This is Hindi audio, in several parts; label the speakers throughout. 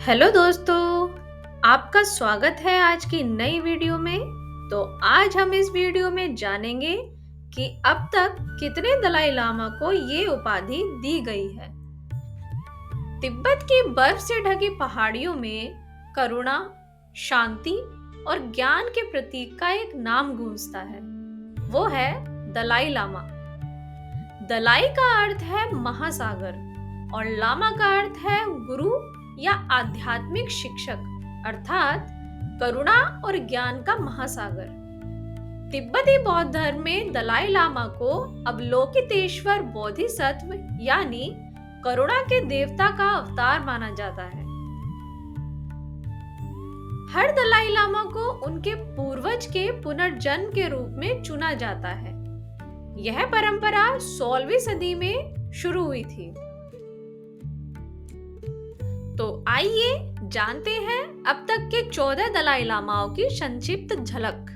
Speaker 1: हेलो दोस्तों, आपका स्वागत है आज की नई वीडियो में। तो आज हम इस वीडियो में जानेंगे कि अब तक कितने दलाई लामा को ये उपाधि दी गई है। तिब्बत की बर्फ से ढकी पहाड़ियों में करुणा, शांति और ज्ञान के प्रतीक का एक नाम गूंजता है। वो है दलाई लामा। दलाई का अर्थ है महासागर और लामा का अर्थ है गुरु या आध्यात्मिक शिक्षक, अर्थात करुणा और ज्ञान का महासागर। तिब्बती बौद्ध धर्म में दलाई लामा को अवलोकितेश्वर बोधिसत्व यानी करुणा के देवता का अवतार माना जाता है। हर दलाई लामा को उनके पूर्वज के पुनर्जन्म के रूप में चुना जाता है। यह परंपरा 16वीं सदी में शुरू हुई थी। तो आइए जानते हैं अब तक के 14 दलाई लामाओं की संक्षिप्त झलक।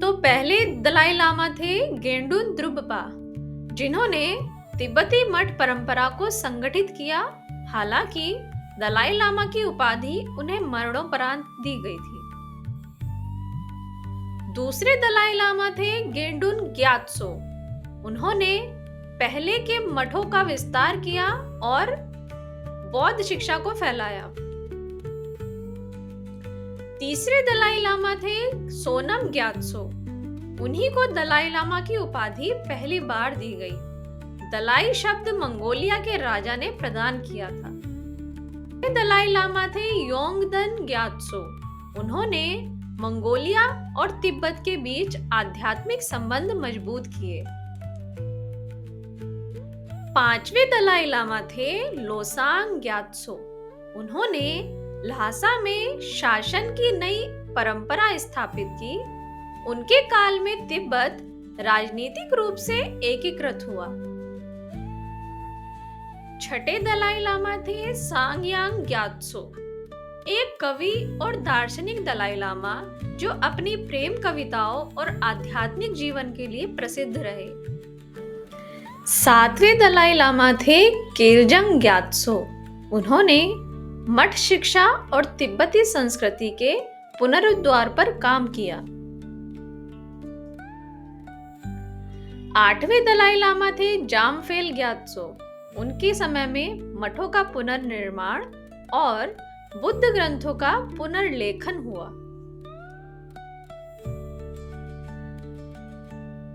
Speaker 1: तो पहले दलाई लामा थे गेंडुन द्रुक्पा, जिन्होंने तिब्बती मठ परंपरा को संगठित किया। हालांकि दलाई लामा की उपाधि उन्हें मरणोपरांत दी गई थी। दूसरे दलाई लामा थे गेंडुन ग्यात्सो। उन्होंने पहले के मठों का विस्तार किया और बौद्ध शिक्षा को फैलाया। तीसरे दलाई लामा थे सोनम ग्यात्सो। उन्हीं को दलाई लामा की उपाधि पहली बार दी गई। दलाई शब्द मंगोलिया के राजा ने प्रदान किया था। दलाई लामा थे योंगदन ग्यात्सो। उन्होंने मंगोलिया और तिब्बत के बीच आध्यात्मिक संबंध मजबूत किए। पांचवें दलाई लामा थे लोसांग ग्यात्सो। उन्होंने ल्हासा में शासन की नई परंपरा स्थापित की। उनके काल में तिब्बत राजनीतिक रूप से एकीकृत हुआ। छठे दलाई लामा थे सांग्यांग ग्यात्सो, एक कवि और दार्शनिक दलाई लामा जो अपनी प्रेम कविताओं और आध्यात्मिक जीवन के लिए प्रसिद्ध रहे। सातवें दलाई लामा थे केलजंग ग्यात्सो। उन्होंने मठ शिक्षा और तिब्बती संस्कृति के पुनरुद्धार पर काम किया। आठवें दलाई लामा थे जामफेल ग्यात्सो। उनके समय में मठों का पुनर्निर्माण और बुद्ध ग्रंथों का पुनर्लेखन हुआ।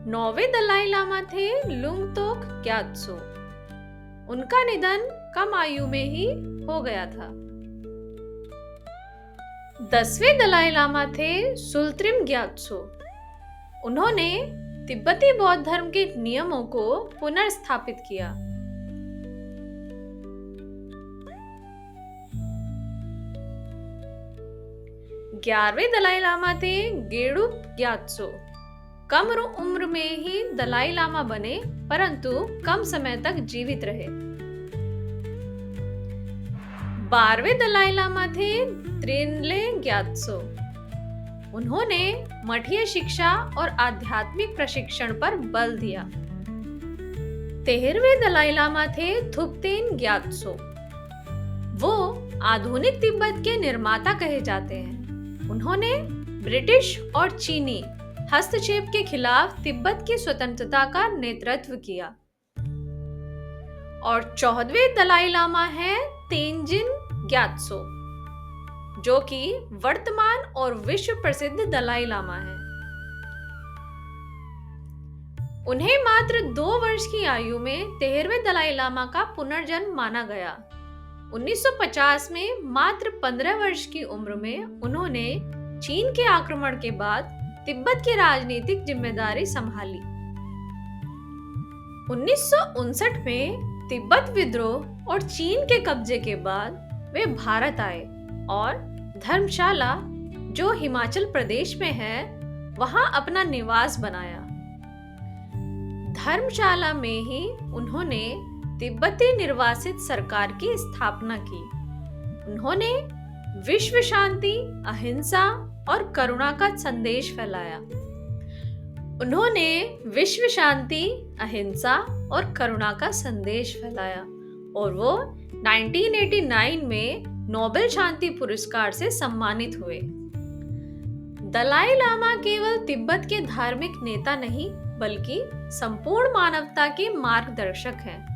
Speaker 1: नौवें दलाई लामा थे लुंगतोक ग्यात्सो। उनका निधन कम आयु में ही हो गया था। 10वें दलाई लामा थे सुल्त्रिम ग्यात्सो। उन्होंने तिब्बती बौद्ध धर्म के नियमों को पुनर्स्थापित किया। 11वें दलाई लामा थे गेडुप ग्यात्सो। कम उम्र में ही दलाई लामा बने, परंतु कम समय तक जीवित रहे। 12वें दलाई लामा थे त्रिनले ग्यात्सो। उन्होंने मठीय शिक्षा और आध्यात्मिक प्रशिक्षण पर बल दिया। 13वें दलाई लामा थे थुप्तेन ग्यात्सो। वो आधुनिक तिब्बत के निर्माता कहे जाते हैं। उन्होंने ब्रिटिश और चीनी हस्तक्षेप के खिलाफ तिब्बत की स्वतंत्रता का नेतृत्व किया। और 14वें दलाई लामा है तेंजिन ग्यात्सो, जो कि वर्तमान और विश्व प्रसिद्ध दलाई लामा है। उन्हें मात्र 2 वर्ष की आयु में 13वें दलाई लामा का पुनर्जन्म माना गया। 1950 में मात्र 15 वर्ष की उम्र में उन्होंने चीन के आक्रमण के बाद तिब्बत की राजनीतिक जिम्मेदारी संभाली। 1959 में तिब्बत विद्रोह और चीन के कब्जे के बाद वे भारत आए और धर्मशाला, जो हिमाचल प्रदेश में है, वहां अपना निवास बनाया। धर्मशाला में ही उन्होंने तिब्बती निर्वासित सरकार की स्थापना की। उन्होंने विश्व शांति, अहिंसा और करुणा का संदेश फैलाया। उन्होंने विश्व शांति, अहिंसा और करुणा का संदेश फैलाया और वो 1989 में नोबेल शांति पुरस्कार से सम्मानित हुए। दलाई लामा केवल तिब्बत के धार्मिक नेता नहीं, बल्कि संपूर्ण मानवता के मार्गदर्शक हैं।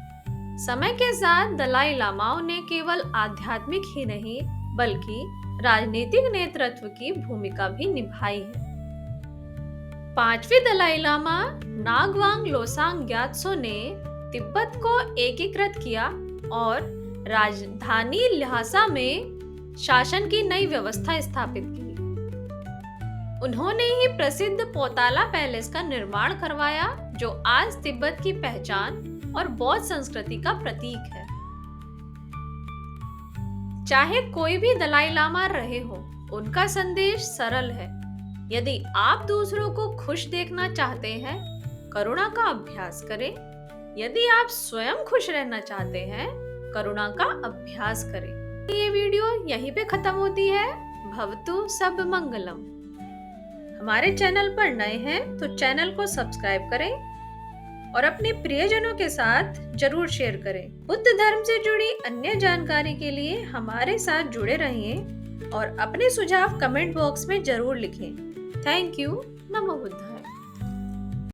Speaker 1: समय के साथ दलाई लामाओं ने केवल आध्यात्मिक ही नहीं, बल्कि राजनीतिक नेतृत्व की भूमिका भी निभाई है। 5वें दलाई लामा नागवांग लोसांग ग्यात्सो ने तिब्बत को एकीकृत किया और राजधानी ल्हासा में शासन की नई व्यवस्था स्थापित की। उन्होंने ही प्रसिद्ध पोताला पैलेस का निर्माण करवाया, जो आज तिब्बत की पहचान और बौद्ध संस्कृति का प्रतीक है। चाहे कोई भी दलाई लामा रहे हो, उनका संदेश सरल है। यदि आप दूसरों को खुश देखना चाहते हैं, करुणा का अभ्यास करें। यदि आप स्वयं खुश रहना चाहते हैं, करुणा का अभ्यास करें। ये वीडियो यहीं पे खत्म होती है। भवतु सब मंगलम। हमारे चैनल पर नए हैं तो चैनल को सब्सक्राइब करें और अपने प्रियजनों के साथ जरूर शेयर करें। बुद्ध धर्म से जुड़ी अन्य जानकारी के लिए हमारे साथ जुड़े रहिए और अपने सुझाव कमेंट बॉक्स में जरूर लिखें। Thank you. नमो बुद्धाय।